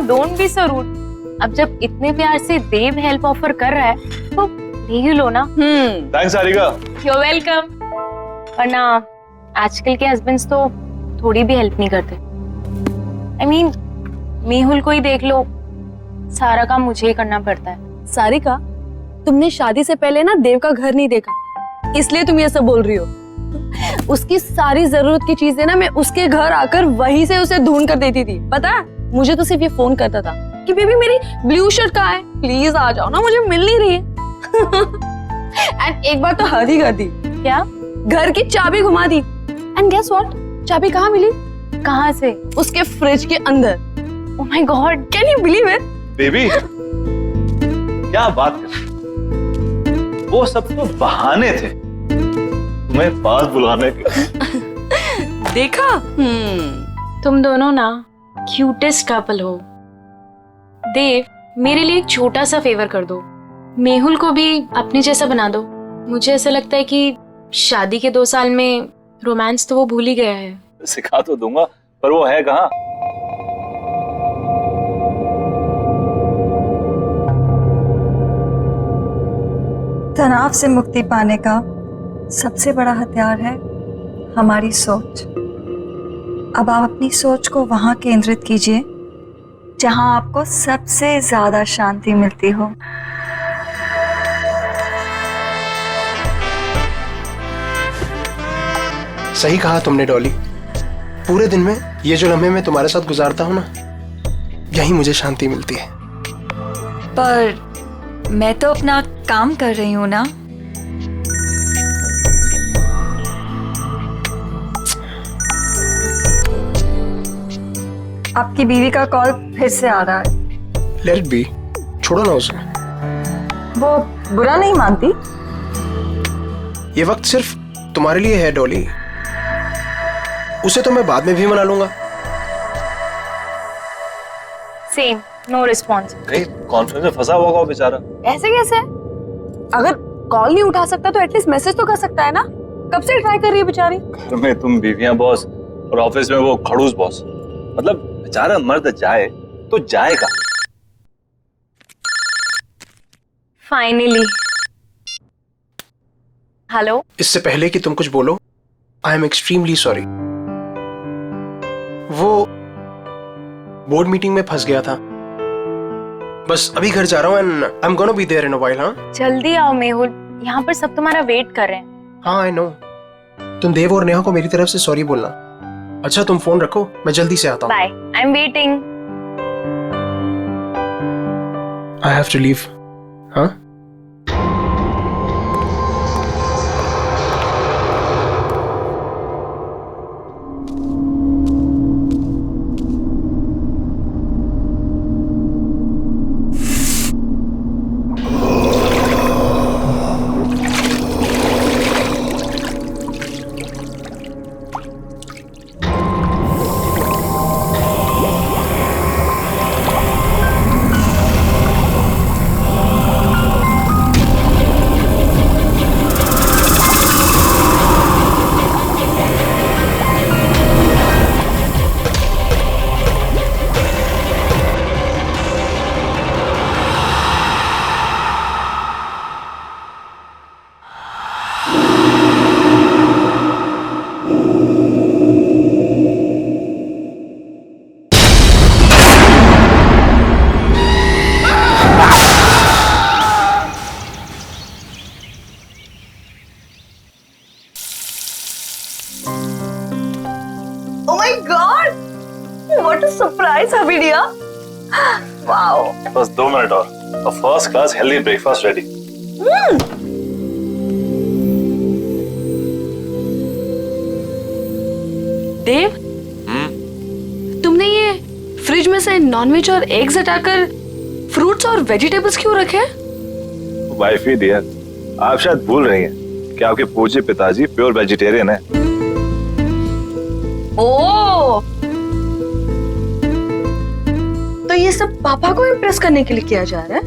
Don't be so rude. अब जब इतने प्यार से देव हेल्प ऑफर कर रहा है तो ले ही लो ना। थैंक्स सारिका। You welcome. वरना आजकल के हस्बैंड्स तो थोड़ी भी हेल्प नहीं करते। I mean, मेहुल को ही देख लो, सारा काम मुझे ही करना पड़ता है। सारिका, तुमने शादी से पहले ना देव का घर नहीं देखा, इसलिए तुम ये सब बोल रही हो। उसकी सारी जरूरत की चीजें ना मैं उसके घर आकर वहीं से उसे ढूंढ कर देती थी। पता है, मुझे तो सिर्फ ये फोन करता था कि बेबी मेरी ब्लू शर्ट कहाँ है, प्लीज आ जाओ ना, मुझे मिल नहीं रही है। एंड एक बार तो हद ही कर दी। क्या? घर की चाबी घुमा दी। एंड गेस व्हाट, चाबी कहाँ मिली? कहाँ से? उसके फ्रिज के अंदर। Oh my God, can you believe it? Baby क्या बात कर, वो सब तो बहाने थे तुम्हें पास बुलाने के। देखा? तुम दोनों ना क्यूटेस्ट कपल हो। देव, मेरे लिए एक छोटा सा फेवर कर दो, मेहुल को भी अपने जैसा बना दो। मुझे ऐसा लगता है कि शादी के 2 साल में रोमांस तो वो भूल ही गया है। सिखा तो दूंगा, पर वो है कहाँ? तनाव से मुक्ति पाने का सबसे बड़ा हथियार है हमारी सोच। अब आप अपनी सोच को वहां केंद्रित कीजिए जहां आपको सबसे ज्यादा शांति मिलती हो। सही कहा तुमने डॉली, पूरे दिन में ये जो लम्हे मैं तुम्हारे साथ गुजारता हूँ ना, यही मुझे शांति मिलती है। पर मैं तो अपना काम कर रही हूँ ना। आपकी बीवी का कॉल फिर से आ रहा है। लेट इट बी, छोड़ो ना उसे। वो बुरा नहीं मानती। ये वक्त सिर्फ तुम्हारे लिए है डॉली, उसे तो मैं बाद में भी मना लूंगा। Same, no response. कहीं कॉन्फ्रेंस में फंसा हुआ होगा बेचारा। ऐसे कैसे? अगर कॉल नहीं उठा सकता तो एटलीस्ट मैसेज तो कर सकता है ना। कब से ट्राई कर रही है बेचारी। घर में तुम बीवियां बॉस और ऑफिस में वो खड़ूस बॉस। मतलब बेचारा मर्द जाए तो जाएगा। फाइनली। हेलो। इससे पहले कि तुम कुछ बोलो, आई एम एक्सट्रीमली सॉरी। वो बोर्ड मीटिंग में फंस गया था, बस अभी घर जा रहा हूँ and I am gonna be there in a while. हाँ जल्दी आओ मेहुल, यहाँ पर सब तुम्हारा वेट कर रहे हैं। हाँ आई नो। तुम देव और नेहा को मेरी तरफ से सॉरी बोलना। अच्छा तुम फोन रखो, मैं जल्दी से आता हूँ। Bye, I am waiting. I have to leave. हाँ Oh my God! What a surprise, Habidia! Wow! बस 2 मिनट और first class healthy breakfast ready. Dev, तुमने ये फ्रिज में से नॉनवेज और एग्स हटाकर फ्रूट्स और वेजिटेबल्स क्यों रखे हैं? वाइफ ही डियर, आप शायद भूल रही हैं कि आपके पूज्य पिताजी प्योर वेजिटेरियन है। ओह, तो ये सब पापा को इम्प्रेस करने के लिए किया जा रहा है?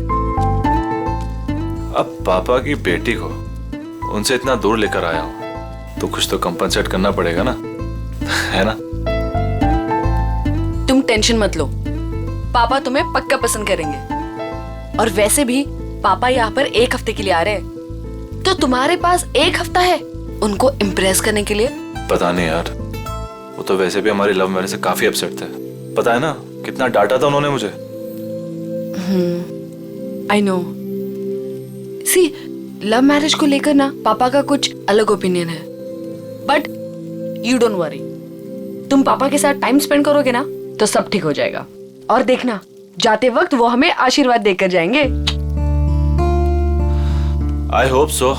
अब पापा की बेटी को उनसे इतना दूर लेकर आया हूँ तो कुछ तो कंपनसेट करना पड़ेगा ना, है ना? तुम टेंशन मत लो, पापा तुम्हें पक्का पसंद करेंगे। और वैसे भी पापा यहाँ पर 1 हफ्ते के लिए आ रहे हैं, तो तुम्हारे पास 1 हफ्ता है उनको इम्प्रेस करने के लिए। पता नहीं यार, वो तो वैसे भी हमारी लव मैरिज से काफी अपसेट थे। पता है ना कितना डांटा था उन्होंने मुझे। I know. See, love marriage को लेकर ना पापा का कुछ अलग ओपिनियन है, बट यू डोंट वरी। तुम पापा के साथ टाइम स्पेंड करोगे ना तो सब ठीक हो जाएगा। और देखना, जाते वक्त वो हमें आशीर्वाद देकर जाएंगे। I hope so.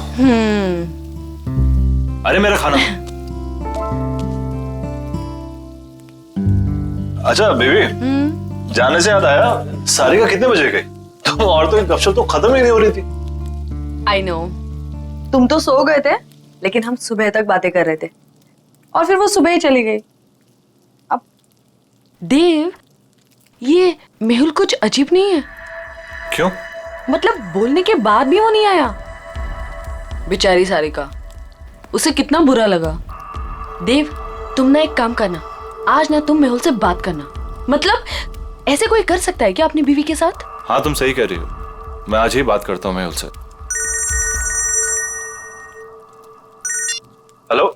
अरे मेरा खाना। अच्छा बेबी, जाने से याद आया, सारिका कितने बजे गई? तुम औरतों की गपशप तो खत्म ही नहीं हो रही थी। आई नो, तुम तो सो गए थे, लेकिन हम सुबह तक बातें कर रहे थे और फिर वो सुबह ही चली गई। अब देव, ये मेहुल कुछ अजीब नहीं है? क्यों? मतलब बोलने के बाद भी वो नहीं आया। बेचारी सारिका, उसे कितना बुरा लगा। देव, तुम ना एक काम करना, आज ना तुम मेहुल से बात करना। मतलब ऐसे कोई कर सकता है क्या अपनी बीवी के साथ? हाँ तुम सही कह रही हो, मैं आज ही बात करता हूँ मेहुल से। Hello,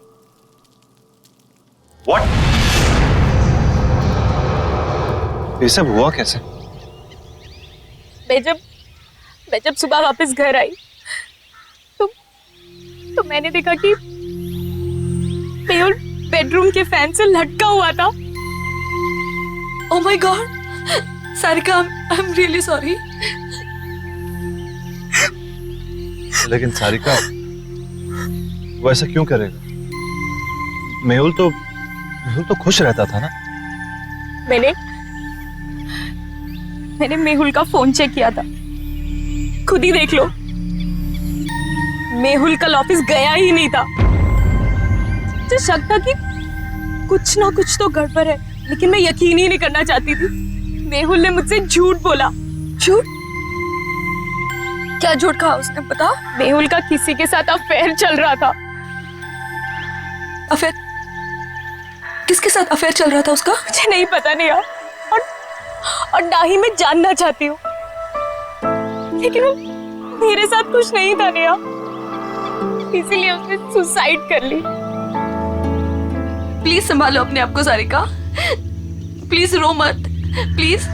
what? ये सब हुआ कैसे? मैं जब सुबह वापस घर आई तो मैंने देखा कि मेहुल बेडरूम के फैन से लटका हुआ था। Oh my God, Sarika, I am really sorry. लेकिन सारिका, वो ऐसा क्यों करेगा? मेहुल तो खुश रहता था ना। मैंने मेहुल का फोन चेक किया था, खुद ही देख लो। मेहुल कल ऑफिस गया ही नहीं था। मुझे शक था कि कुछ ना कुछ तो गड़बड़ है, लेकिन मैं यकीन ही नहीं करना चाहती थी। मेहुल ने मुझसे झूठ बोला। झूठ? क्या झूठ कहा उसने, बता। मेहुल का किसी के साथ अफेयर चल रहा था। अफेयर? किसके साथ अफेयर चल रहा था उसका? मुझे नहीं पता नहीं यार, और ना ही मैं जानना चाहती हूँ, लेकिन वो मेरे साथ कुछ नहीं था नेहा, इसीलिए उसने सुसाइड कर ली। प्लीज संभालो अपने आप को सारिका, प्लीज रो मत, प्लीज।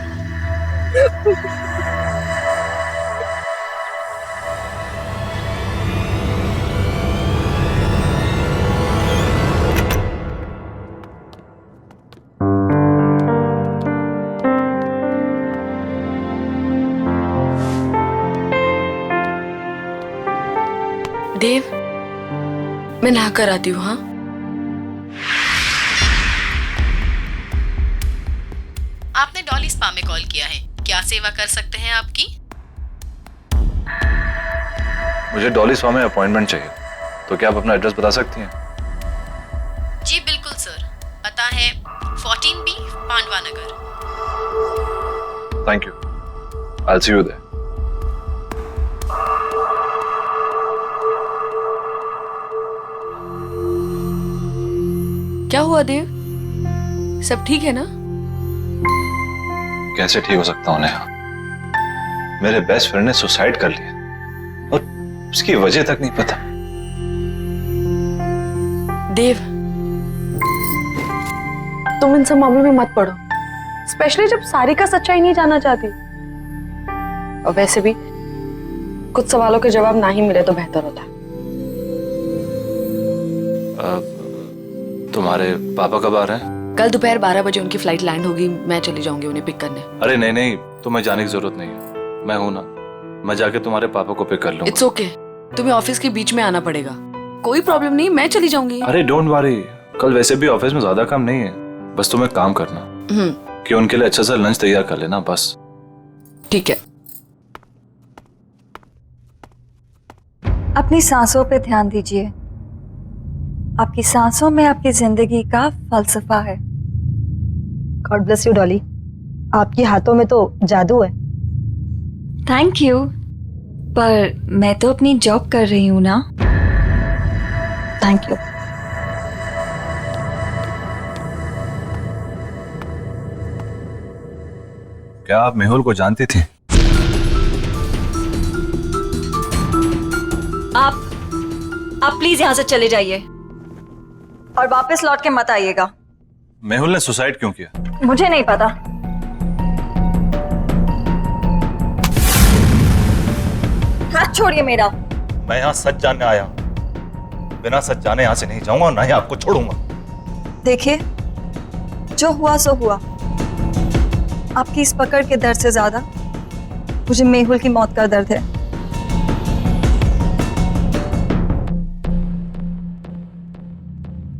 देव, मैं नहा कर आती हूँ। हाँ, आपने डॉली स्पा में कॉल किया है, क्या सेवा कर सकते हैं आपकी? मुझे डॉली स्पा में अपॉइंटमेंट चाहिए, तो क्या आप अपना एड्रेस बता सकती हैं? जी बिल्कुल सर, पता है 14B Pandava Nagar. Thank you, I will see you there. क्या हुआ देव, सब ठीक है ना? कैसे ठीक हो सकता हूँ नेहा? मेरे बेस्ट फ्रेंड ने सुसाइड कर लिया और उसकी वजह तक नहीं पता। देव, तुम इन सब मामलों में मत पड़ो, स्पेशली जब सारिका सच्चाई नहीं जानना चाहती। और वैसे भी कुछ सवालों के जवाब ना ही मिले तो बेहतर होता है। तुम्हारे पापा कब आ रहे हैं? कल दोपहर 12 बजे उनकी फ्लाइट लैंड होगी, मैं चली जाऊंगी उन्हें पिक करने। अरे नहीं नहीं, तुम्हें जाने की जरूरत नहीं है, मैं हूं ना, मैं जाके तुम्हारे पापा को पिक कर लूंगा। इट्स ओके, तुम्हें ऑफिस के बीच में आना पड़ेगा, कोई प्रॉब्लम नहीं, मैं चली जाऊंगी। अरे डोंट वरी, कल वैसे भी ऑफिस में ज्यादा काम नहीं है, बस तुम्हें काम करना कि उनके लिए अच्छा सा लंच तैयार कर लेना, बस। ठीक है। अपनी सांसों पे ध्यान दीजिए, आपकी सांसों में आपकी जिंदगी का फलसफा है। गॉड ब्लेस यू डॉली, आपके हाथों में तो जादू है। थैंक यू, पर मैं तो अपनी जॉब कर रही हूँ ना। Thank you. क्या आप मेहुल को जानती थी? आप प्लीज यहाँ से चले जाइए और वापस लौट के मत आइएगा। मेहुल ने सुसाइड क्यों किया? मुझे नहीं पता। हाथ छोड़िए मेरा। मैं यहाँ सच जानने आया हूँ। बिना सच जाने यहाँ से नहीं जाऊंगा और ना ही आपको छोड़ूंगा। देखिए, जो हुआ सो हुआ। आपकी इस पकड़ के दर्द से ज्यादा मुझे मेहुल की मौत का दर्द है।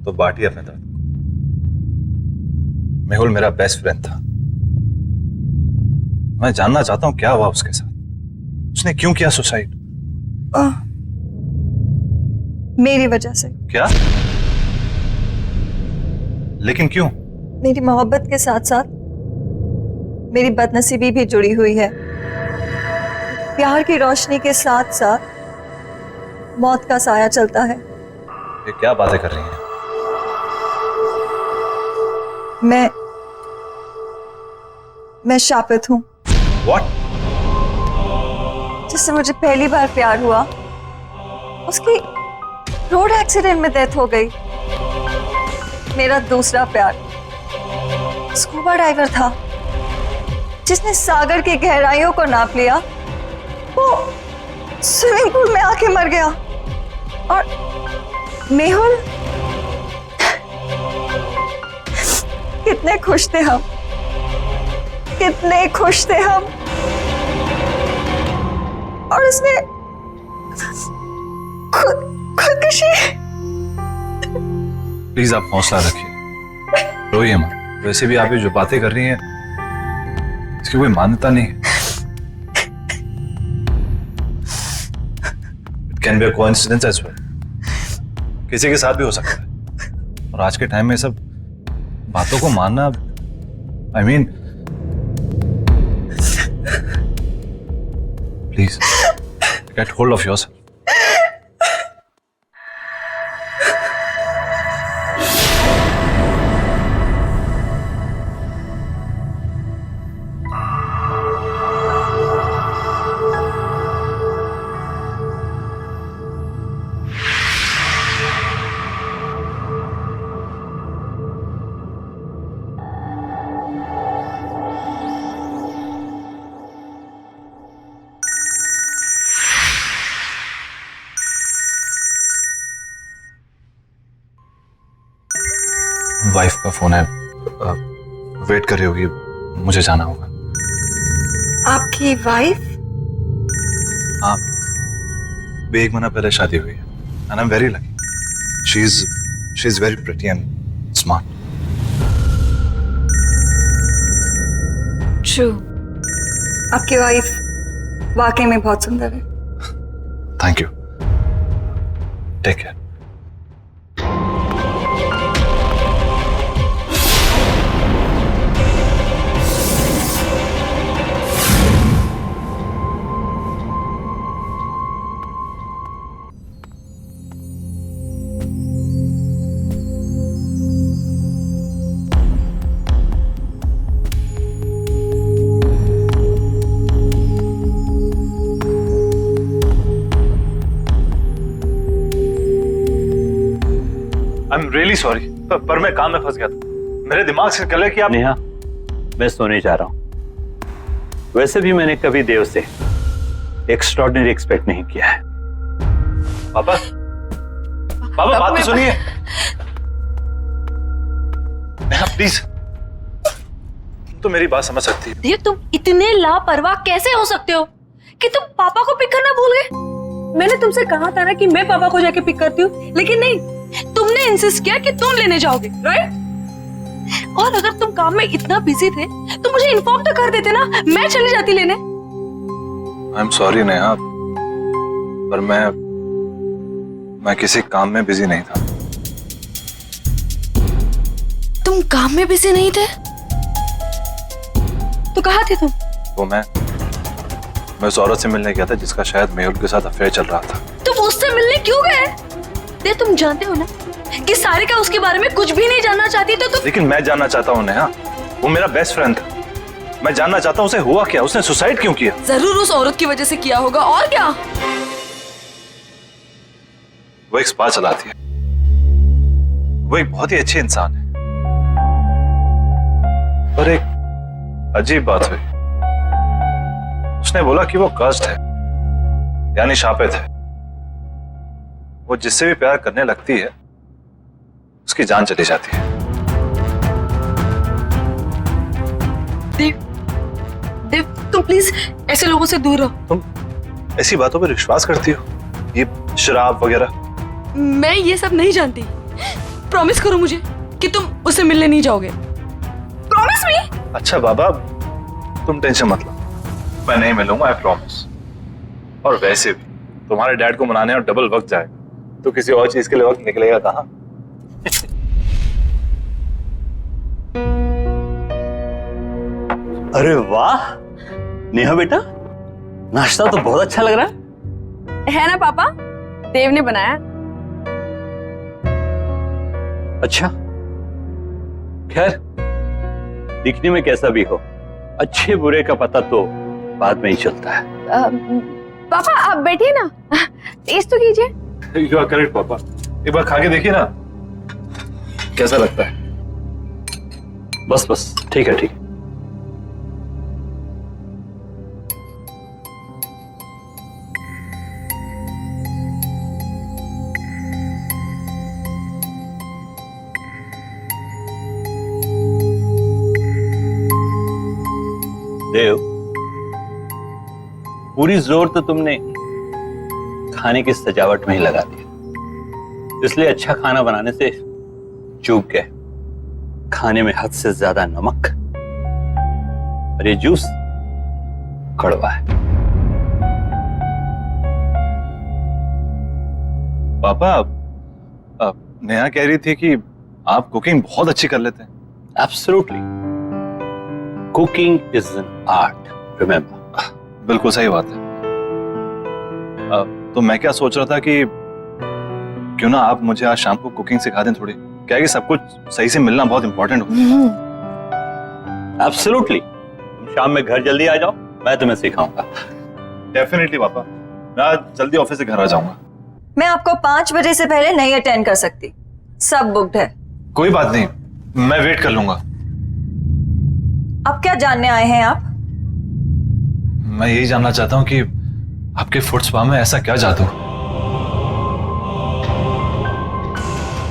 तो बांटिए अपने दर्द। मेहुल मेरा बेस्ट फ्रेंड था। मैं जानना चाहता हूं क्या हुआ उसके साथ। उसने क्यों किया सुसाइड? मेरी वजह से। क्या? लेकिन क्यों? मेरी मोहब्बत के साथ साथ मेरी बदनसीबी भी जुड़ी हुई है। प्यार की रोशनी के साथ साथ मौत का साया चलता है। ये क्या बातें कर रही हैं? मैं शापित हूं। What? जिससे मुझे पहली बार प्यार हुआ, उसकी रोड एक्सीडेंट में डेथ हो गई। मेरा दूसरा प्यार स्कूबा डाइवर था, जिसने सागर की गहराइयों को नाप लिया। वो स्विमिंग पूल में आके मर गया। और मेहुल, कितने खुश थे हम, कितने खुश थे हम। और उसने खुदकुशी। प्लीज आप हौसला रखिए, रोइए मत। वैसे भी आप ये जो बातें कर रही हैं इसकी कोई मान्यता नहीं है। It can be a coincidence as well. किसी के साथ भी हो सकता है। और आज के टाइम में सब बातों को मानना, I mean, please get hold of yourself. Wife का फोन है, वेट कर रही होगी, मुझे जाना होगा। आपकी वाइफ? हाँ, भी 1 महीना पहले शादी हुई है। And I am very lucky. She is very pretty and smart. True, आपकी वाइफ वाकई में बहुत सुंदर है। Thank you. Take care. I am really sorry, पर मैं काम में फंस गया था। मेरे दिमाग से निकल कि आप। नेहा, मैं सोने जा रहा हूं। वैसे भी मैंने कभी देव से एक्स्ट्रॉर्डिनरी एक्सपेक्ट नहीं किया है। पापा, पापा बात तो सुनिए। नेहा प्लीज, तुम तो मेरी बात समझ सकती हो। देव, तुम इतने लापरवाह कैसे हो सकते हो कि तुम पापा को पिक करना भूल गए? मैंने तुमसे कहा था ना कि मैं पापा को जाके पिक करती हूँ, लेकिन नहीं, तुमने इंसिस्ट किया कि तुम लेने जाओगे, राइट? और अगर तुम काम में इतना बिजी थे तो मुझे इन्फॉर्म तो कर देते ना, मैं चली जाती लेने। आई एम सॉरी नेहा, पर मैं किसी काम में बिजी नहीं था। तुम काम में बिजी नहीं थे तो कहाँ थे तुम? वो मैं उस औरत से मिलने गया था जिसका शायद मेहुल के साथ अफेयर चल रहा था। तुम उससे मिलने क्यों गए? दे, तुम जानते हो ना कि सारिका उसके बारे में कुछ भी नहीं जानना चाहती, तो तुम। लेकिन मैं जानना चाहता हूँ नेहा, वो मेरा बेस्ट फ्रेंड था। मैं जानना चाहता हूँ उसे हुआ क्या, उसने सुसाइड क्यों किया? जरूर उस औरत की वजह से किया होगा, और क्या। वो एक स्पा चलाती है, वो एक बहुत ही अच्छी इंसान है, पर एक अजीब बात हुई। उसने बोला कि वो कर्स्ड है, यानी शापित है। वो जिससे भी प्यार करने लगती है उसकी जान चली जाती है। देव, देव तुम प्लीज ऐसे लोगों से दूर रहो। तुम ऐसी बातों पर विश्वास करती हो, ये शराब वगैरह? मैं ये सब नहीं जानती। प्रॉमिस करो मुझे कि तुम उससे मिलने नहीं जाओगे। Promise me. अच्छा बाबा, तुम टेंशन मत लो, मैं नहीं मिलूंगा, आई प्रॉमिस। और वैसे भी तुम्हारे डैड को मनाने और डबल वक्त जाएगा, तो किसी और चीज के लिए वक्त निकलेगा कहाँ? अरे वाह नेहा बेटा, नाश्ता तो बहुत अच्छा लग रहा है ना पापा, देव ने बनाया। अच्छा खैर, दिखने में कैसा भी हो, अच्छे बुरे का पता तो बाद में ही चलता है। पापा आप बैठिए ना, टेस्ट तो कीजिए। यू आर करेक्ट पापा, एक बार खा के देखिए ना कैसा लगता है। बस बस ठीक है, ठीक है। देव, पूरी जोर तो तुमने खाने की सजावट में ही लगा दिया, इसलिए अच्छा खाना बनाने से चूक गए। खाने में हद से ज्यादा नमक और ये जूस कड़वा है। पापा, नेहा कह रही थी कि आप कुकिंग बहुत अच्छी कर लेते हैं। Absolutely, cooking is an art, remember. बिल्कुल सही बात है। तो मैं क्या सोच रहा था कि क्यों ना आप मुझे आज शाम को कुकिंग सिखा दें थोड़ी, क्या है कि सब कुछ सही से मिलना बहुत इंपॉर्टेंट होता है। एब्सोल्युटली, तुम शाम में घर जल्दी आ जाओ, मैं तुम्हें सिखाऊंगा। डेफिनेटली पापा, मैं आज जल्दी ऑफिस से घर आ जाऊंगा। मैं आपको 5 बजे से पहले नहीं अटेंड कर सकती, सब बुक्ड है। कोई बात नहीं, मैं वेट कर लूंगा। अब क्या जानने आए हैं आप? मैं यही जानना चाहता हूँ कि आपके फुट स्पा में ऐसा क्या जादू?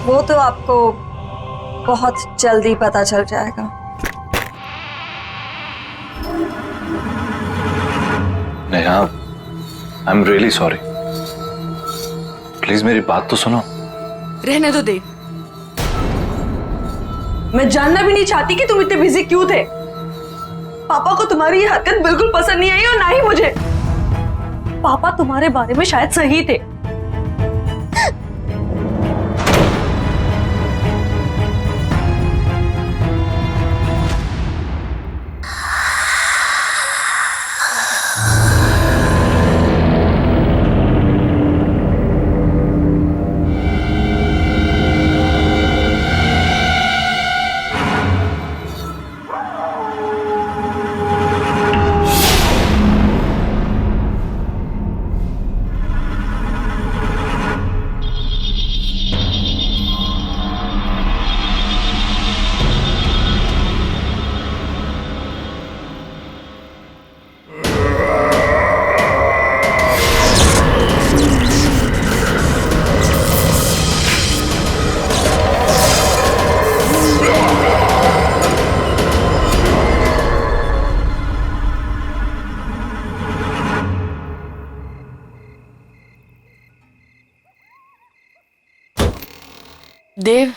वो तो आपको बहुत जल्दी पता चल जाएगा। नेहा, आई एम रियली सॉरी, प्लीज मेरी बात तो सुनो। रहने दो देव, मैं जानना भी नहीं चाहती कि तुम इतने बिजी क्यों थे। पापा को तुम्हारी ये हरकत बिल्कुल पसंद नहीं आई और ना ही मुझे। पापा तुम्हारे बारे में शायद सही थे। देव,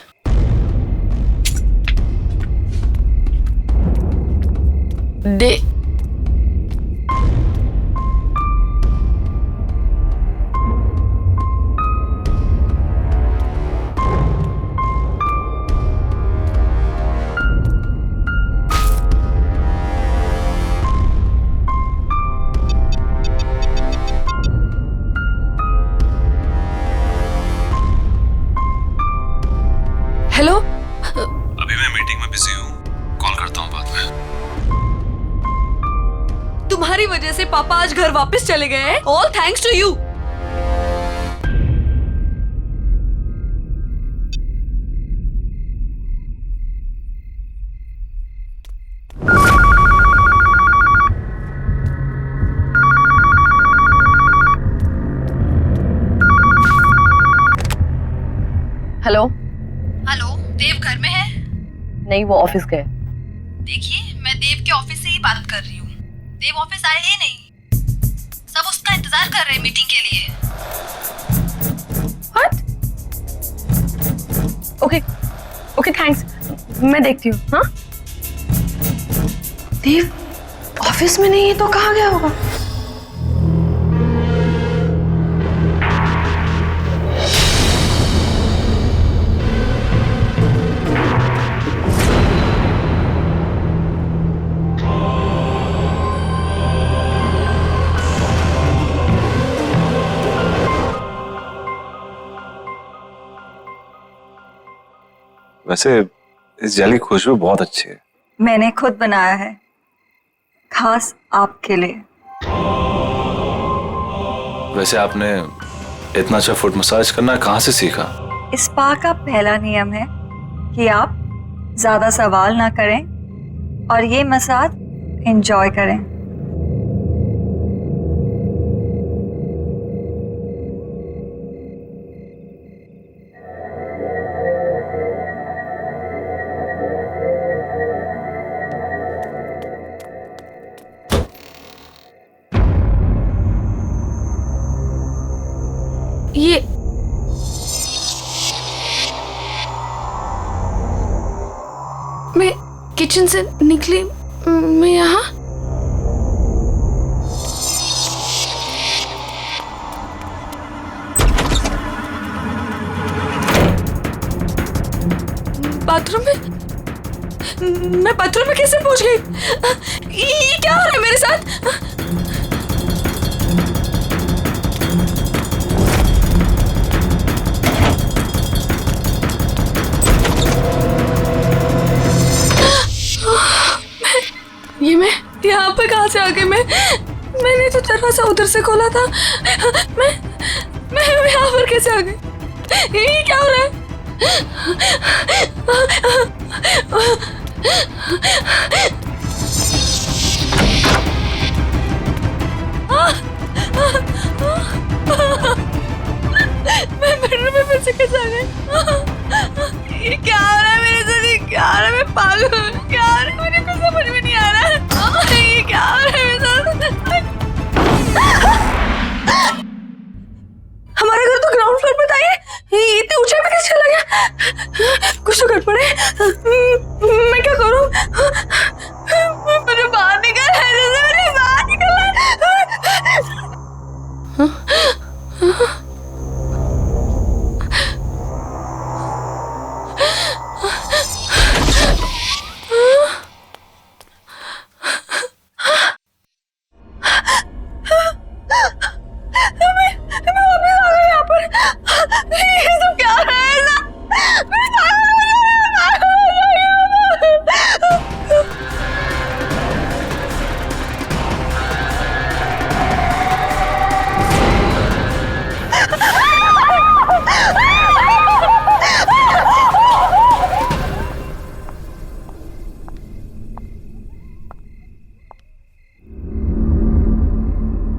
हेलो। अभी मैं मीटिंग में बिजी हूँ, कॉल करता हूँ बाद में। तुम्हारी वजह से पापा आज घर वापस चले गए हैं। All thanks to you. Hello. Hello, Dev घर में है? नहीं, वो ऑफिस गए। देखिए, मैं देव के ऑफिस से ही बात कर रही हूँ। देव ऑफिस आए ही नहीं। सब उसका इंतजार कर रहे हैं मीटिंग के लिए। व्हाट? ओके ओके, थैंक्स, मैं देखती हूँ। हाँ, देव ऑफिस में नहीं है तो कहाँ गया होगा? वैसे इस जेली की खुशबू बहुत अच्छी है। मैंने खुद बनाया है, खास आपके लिए। वैसे आपने इतना अच्छा फुट मसाज करना कहाँ से सीखा? इस स्पा का पहला नियम है कि आप ज्यादा सवाल ना करें और ये मसाज एंजॉय करें। ये मैं किचन से निकली, मैं यहाँ बाथरूम में, मैं बाथरूम में कैसे पहुंच गई? ये क्या हो रहा है मेरे साथ? ये मैं यहाँ पे कहाँ से आ गई? मैंने तो दरवाजा उधर से खोला था। मैं यहाँ पर कैसे आ गई? ये क्या हो रहा है? मैं बेडरूम में फिर से कैसे आ गई? ये क्या हो रहा है मेरे साथ? ये क्या हो रहा है? मैं पागल हूँ। क्या हो रहा है? मुझे कुछ समझ में नहीं आ रहा है। ये क्या हो रहा है मेरे साथ? हमारा घर तो ग्राउंड फ्लोर पे था। ये इतने ऊंचाई पे कैसे चला गया? कुछ तो गड़बड़ है। मैं क्या करूँ? मुझे बाहर निकलना है। मुझे बाहर निकलना है।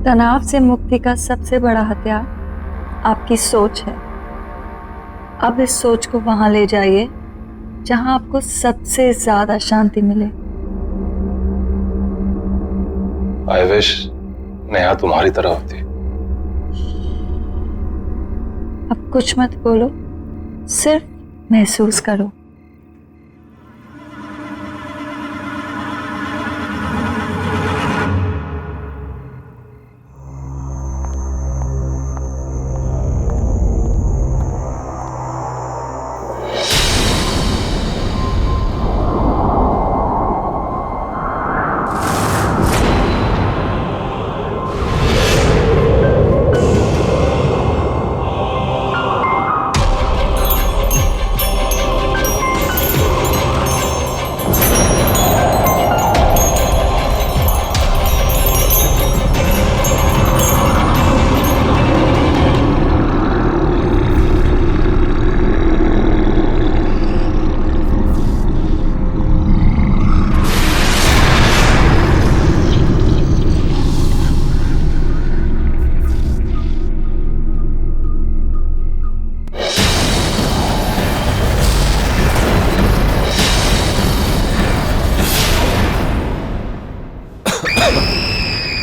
तनाव से मुक्ति का सबसे बड़ा हथियार आपकी सोच है। अब इस सोच को वहां ले जाइए जहां आपको सबसे ज्यादा शांति मिले। आई विश नेहा तुम्हारी तरह होती। अब कुछ मत बोलो, सिर्फ महसूस करो।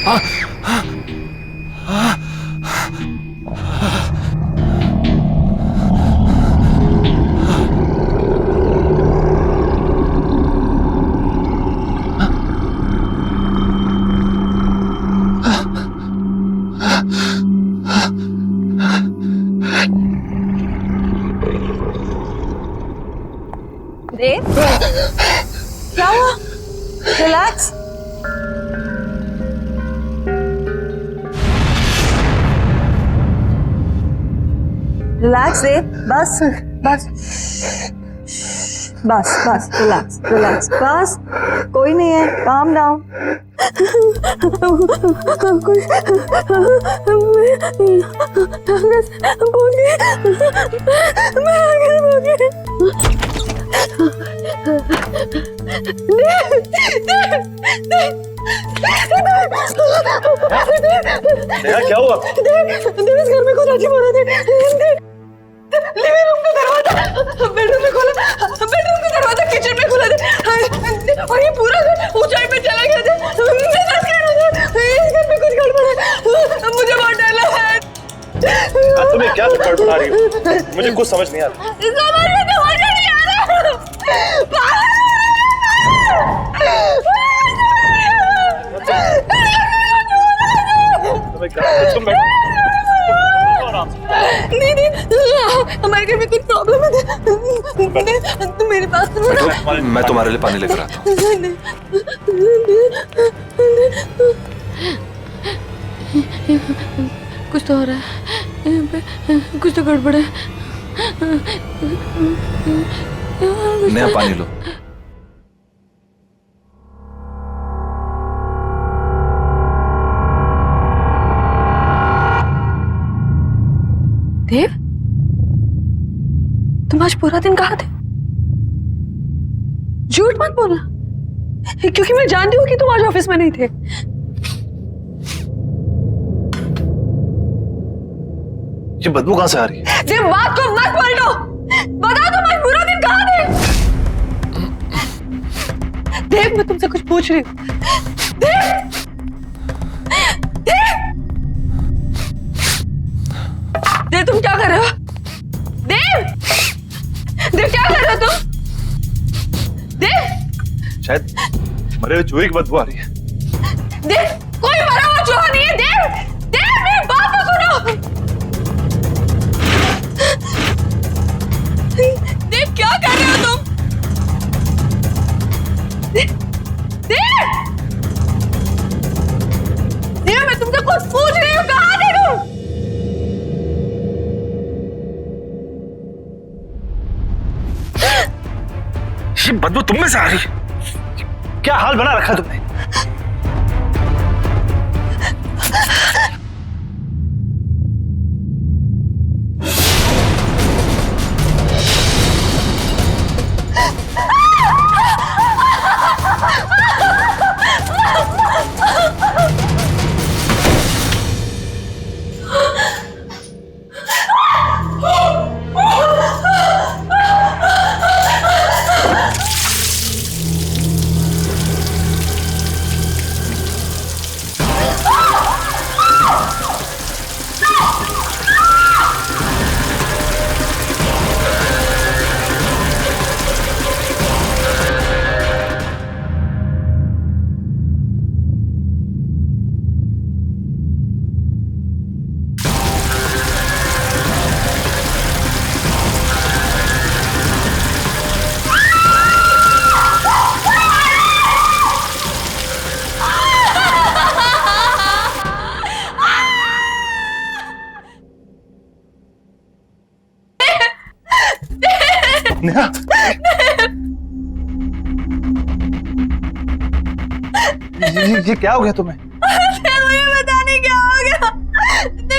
देव, क्या हुआ? रिलैक्स। रिलैक्स देव, बस बस बस बस, रिलैक्स रिलैक्स, बस कोई नहीं है, काम डाउन। नेहा क्या हुआ? देव इस घर में कुछ अजीब हो रहा है। लिविंग रूम का दरवाजा बेडरूम में खोला, बेडरूम का दरवाजा किचन में खुला था और ये पूरा घर ऊंचाई पे चला गया था। मैं डर गया था, इस घर में कुछ गड़बड़ है, मुझे बहुत डर लगा है। तुम्हें क्या गड़बड़ा रही हो? मुझे कुछ समझ नहीं आ रहा। समझ नहीं आ रहा। तुम बैठो आराम से। नहीं हमारे घर में कुछ प्रॉब्लम है, तुम मेरे पास मैं तुम्हारे लिए पानी लेकर आता हूँ। कुछ तो हो रहा है, कुछ तो गड़बड़ है। नेहा पानी लो। देव, तुम आज पूरा दिन कहाँ थे? झूठ मत बोलना, क्योंकि मैं जानती हूँ कि तुम आज ऑफिस में नहीं थे। ये बदबू कहाँ से आ रही है? देव, बात को मत पलटो, बता तुम आज पूरा दिन कहाँ थे? देव, मैं तुमसे कुछ पूछ रही हूँ। देव, देव तुम क्या कर रहे हो? देव, देव क्या कर रहे हो तुम? देव, शायद मरे हुए चूहे की बदबू आ रही है। देव, कोई मरा हुआ चूहा नहीं है। देव, देव मेरी बात तो सुनो। देव क्या कर रहे हो तुम? देव, देव मैं तुमसे कुछ पूछ रही हूँ, कहाँ थे तुम? ये बदबू तुम में से आ रही है? क्या हाल बना रखा तुमने? नेहा, ये क्या हो गया तुम्हें? मुझे पता नहीं क्या हो गया।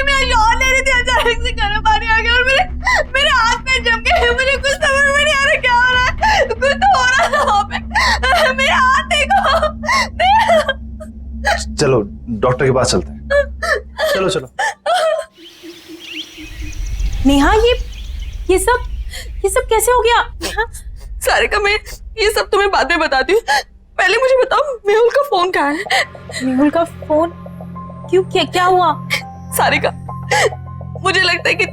मैं शॉट ले रही थी, अचानक से गर्म पानी आ गया और मेरे हाथ में जम गए। मुझे कुछ समझ में नहीं आ रहा क्या हो रहा है। कुछ तो हो रहा था वहाँ पे। मेरे हाथ देखो। चलो डॉक्टर के पास चलते हैं। चलो चलो। नेहा, ये सब कैसे हो गया? सारिका, मैं ये सब तुम्हें बाद में बताती हूँ। पहले मुझे बताओ, मेहुल का फोन कहाँ है? मेहुल का फोन? क्यों, क्या हुआ? सारिका, मुझे लगता है कि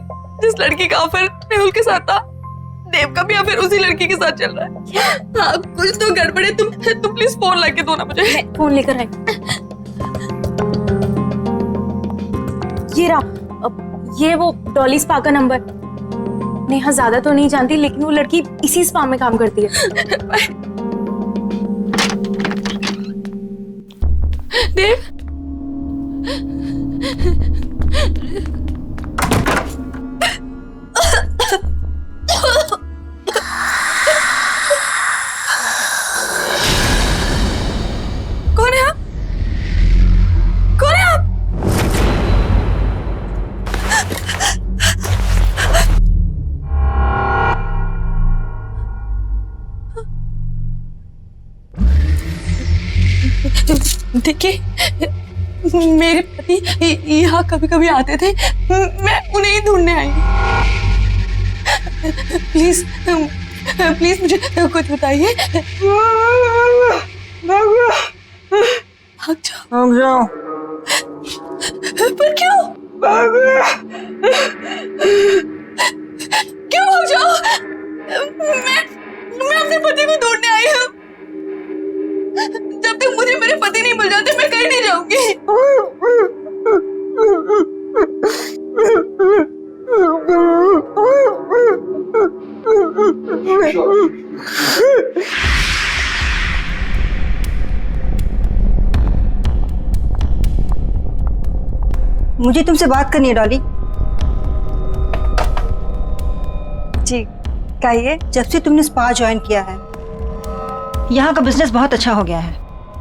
जिस लड़की का अफेयर मेहुल के साथ था, देव का भी अफेयर उसी लड़की के साथ चल रहा है। हाँ, कुछ तो गड़बड़ है। तुम प्लीज फोन लाके दो ना मुझे। फोन लेकर आई। ये रहा, ये वो डॉली स्पा का नंबर। नेहा ज्यादा तो नहीं जानती, लेकिन वो लड़की इसी स्पा में काम करती है। देव, कौन है आप? कौन है आप? देखिए, मेरे पति यहाँ कभी कभी आते थे, मैं उन्हें ही ढूंढने आई। प्लीज प्लीज मुझे कुछ बताइए। भाग जाओ। पर क्यों? क्यों भाग जाओ? मैं अपने पति को ढूंढने आई हूँ। जब तक मुझे मेरे पति नहीं मिल जाते, मैं कहीं नहीं जाऊंगी। मुझे तुमसे बात करनी है डॉली। जी कहिए। जब से तुमने स्पा ज्वाइन किया है, यहाँ का बिजनेस बहुत अच्छा हो गया है,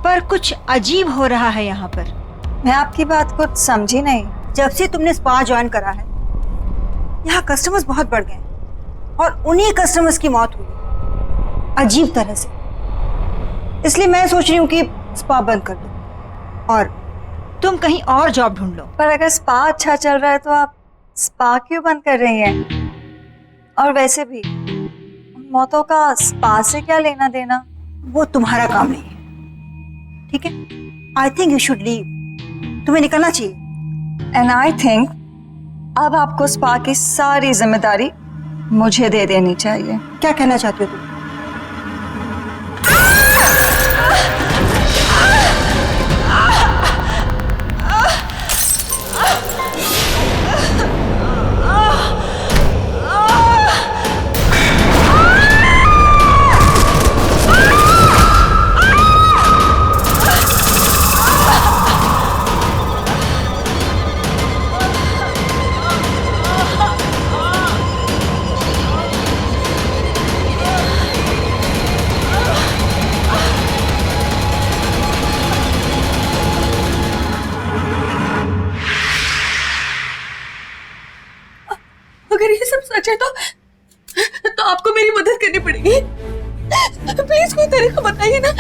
पर कुछ अजीब हो रहा है यहाँ पर। मैं आपकी बात को समझी नहीं। जब से तुमने स्पा ज्वाइन करा है, यहाँ कस्टमर्स बहुत बढ़ गए और उन्हीं कस्टमर्स की मौत हुई अजीब तरह से। इसलिए मैं सोच रही हूँ कि स्पा बंद कर दो और तुम कहीं और जॉब ढूंढ लो। पर अगर स्पा अच्छा चल रहा है तो आप स्पा क्यों बंद कर रही हैं? और वैसे भी उन मौतों का स्पा से क्या लेना देना? वो तुम्हारा काम नहीं है, ठीक है? I think you should leave. तुम्हें निकलना चाहिए। एंड आई थिंक अब आपको स्पा की सारी जिम्मेदारी मुझे दे देनी चाहिए। क्या कहना चाहते हो तुम? अगर ये सब सच है तो आपको मेरी मदद करनी पड़ेगी। प्लीज कोई तरीका बताइए ना,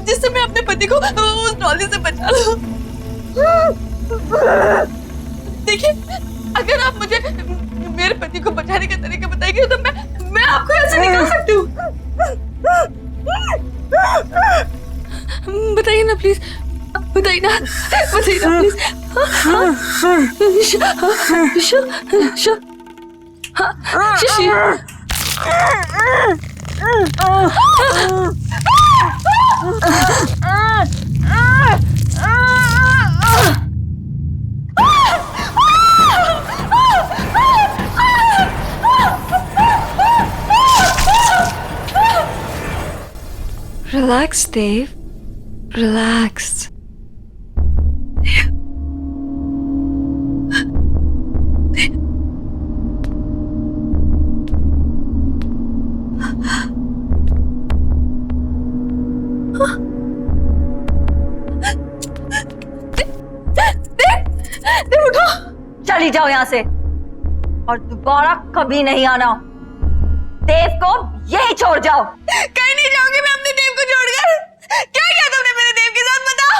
जिससे मैं अपने पति को उस डॉली से बचा लूं। देखिए, अगर आप मुझे मेरे पति को बचाने का तरीका बताएंगे तो मैं आपको ऐसे निकाल सकती हूँ। बताइए ना प्लीज, बताइए ना please. Shashi, relax Dev, relax. चली जाओ यहाँ से और दोबारा कभी नहीं आना। देव को यही छोड़ जाओ। कहीं नहीं जाऊंगी मैं अपने देव को छोड़कर। क्या किया तुमने मेरे देव के साथ, बताओ।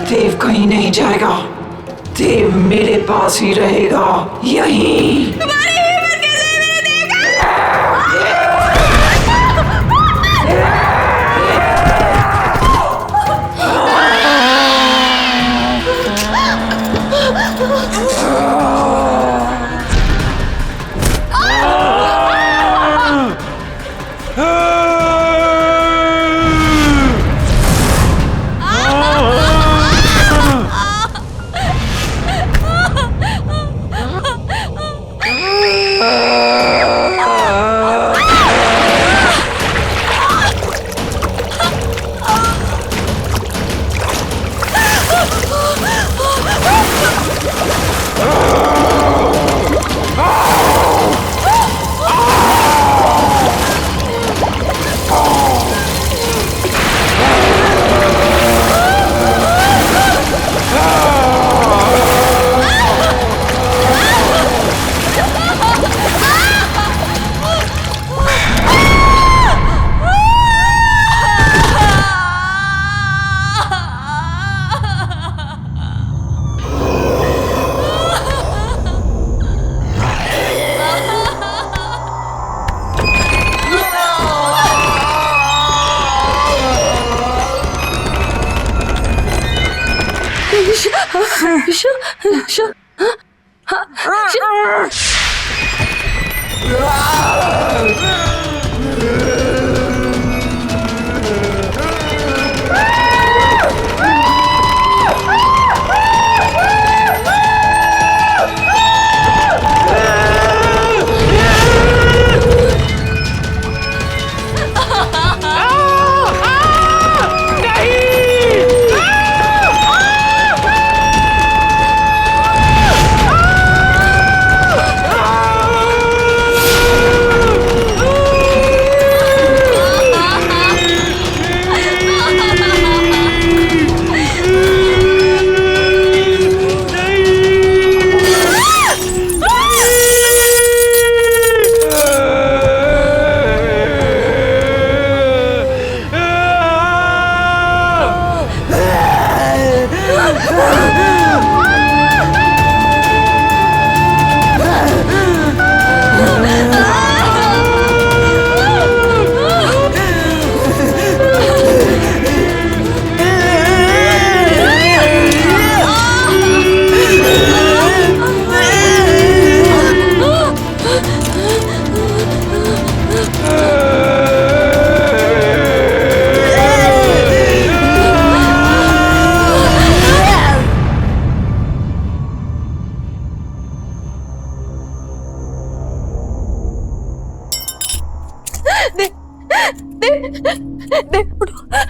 देव कहीं नहीं जाएगा। देव मेरे पास ही रहेगा, यहीं।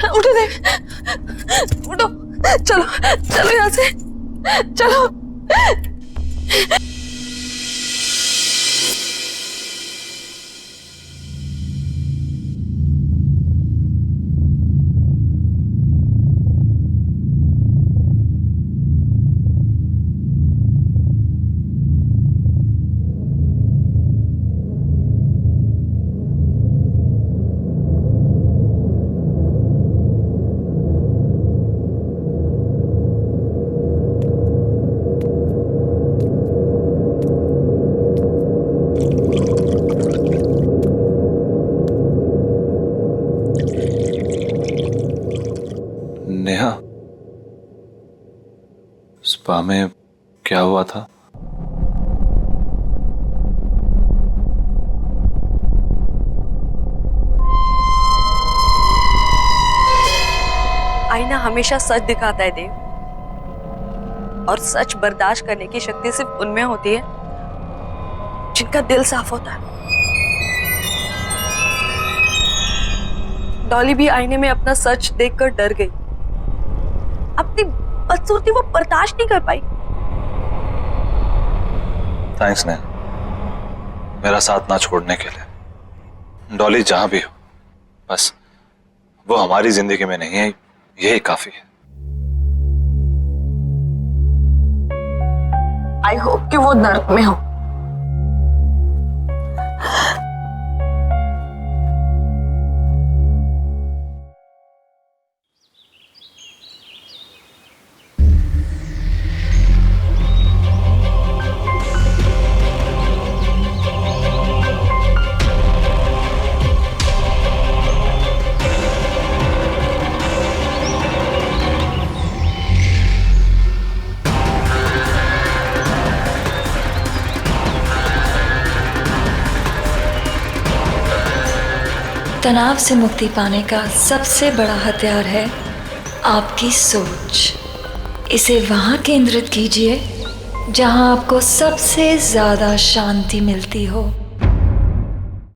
उठो देव, उठो, चलो चलो यहाँ से, चलो। नेहा, स्पा में क्या हुआ था? आईना हमेशा सच दिखाता है देव, और सच बर्दाश्त करने की शक्ति सिर्फ उनमें होती है जिनका दिल साफ होता है। डॉली भी आईने में अपना सच देखकर डर गई। अपनी बदसूरती वो बर्दाश्त नहीं कर पाई। थैंक्स नेहा, मेरा साथ ना छोड़ने के लिए। डॉली जहां भी हो, बस वो हमारी जिंदगी में नहीं है, यही काफी है। आई होप कि वो नर्क में हो। तनाव से मुक्ति पाने का सबसे बड़ा हथियार है आपकी सोच। इसे वहाँ केंद्रित कीजिए जहाँ आपको सबसे ज़्यादा शांति मिलती हो।